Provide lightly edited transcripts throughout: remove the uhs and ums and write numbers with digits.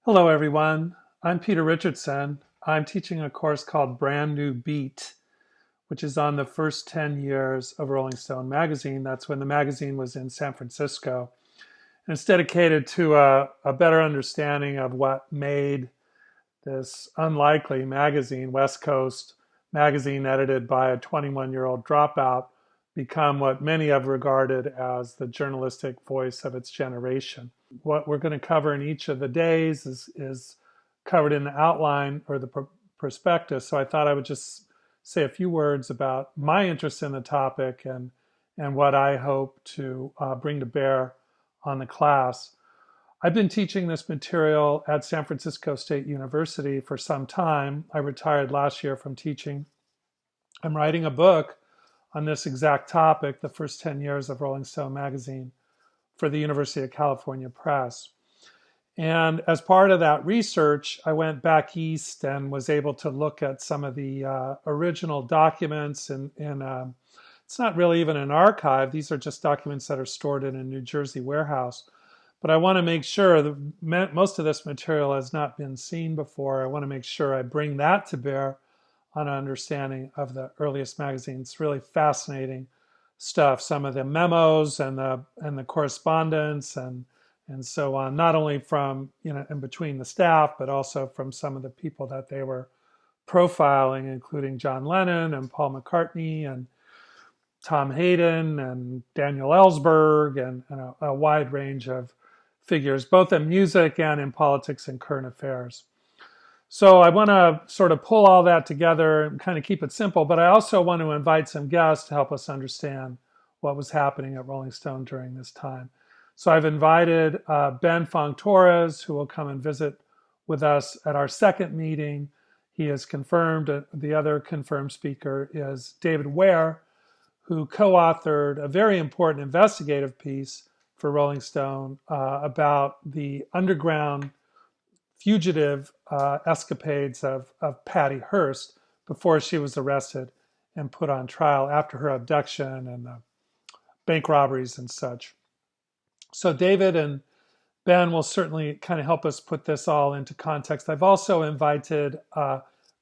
Hello, everyone. I'm Peter Richardson. I'm teaching a course called Brand New Beat, which is on the first 10 years of Rolling Stone magazine. That's when the magazine was in San Francisco. And it's dedicated to a better understanding of what made this unlikely magazine, West Coast magazine edited by a 21-year-old dropout, become what many have regarded as the journalistic voice of its generation. What we're going to cover in each of the days is covered in the outline or the prospectus. So I thought I would just say a few words about my interest in the topic and what I hope to bring to bear on the class. I've been teaching this material at San Francisco State University for some time. I retired last year from teaching. I'm writing a book on this exact topic, the first 10 years of Rolling Stone magazine, for the University of California Press. And as part of that research, I went back east and was able to look at some of the original documents. And it's not really even an archive. These are just documents that are stored in a New Jersey warehouse. But I want to make sure that most of this material has not been seen before. I want to make sure I bring that to bear on an understanding of the earliest magazine. It's really fascinating stuff. Some of the memos and the correspondence and so on, not only from in between the staff, but also from some of the people that they were profiling, including John Lennon and Paul McCartney and Tom Hayden and Daniel Ellsberg and a wide range of figures, both in music and in politics and current affairs. So I want to sort of pull all that together and kind of keep it simple, but I also want to invite some guests to help us understand what was happening at Rolling Stone during this time. So I've invited Ben Fong-Torres, who will come and visit with us at our second meeting. He is confirmed. The other confirmed speaker is David Ware, who co-authored a very important investigative piece for Rolling Stone about the underground fugitive escapades of Patty Hearst before she was arrested and put on trial after her abduction and the bank robberies and such. So David and Ben will certainly kind of help us put this all into context. I've also invited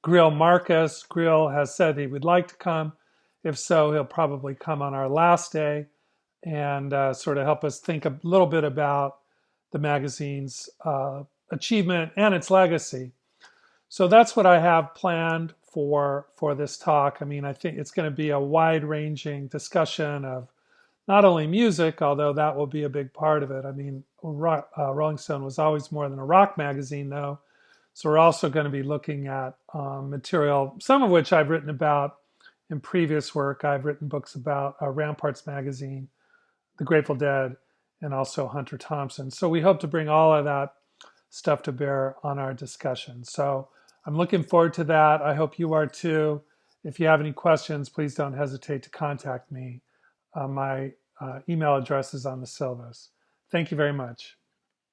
Grill Marcus. Grill has said he would like to come. If so, he'll probably come on our last day and sort of help us think a little bit about the magazine's achievement and its legacy. So that's what I have planned for this talk. I mean, I think it's going to be a wide-ranging discussion of not only music, although that will be a big part of it. I mean, Rolling Stone was always more than a rock magazine, though. So we're also going to be looking at material, some of which I've written about in previous work. I've written books about Ramparts magazine, The Grateful Dead, and also Hunter Thompson. So we hope to bring all of that stuff to bear on our discussion. So I'm looking forward to that. I hope you are too. If you have any questions, please don't hesitate to contact me. My email address is on the syllabus. Thank you very much.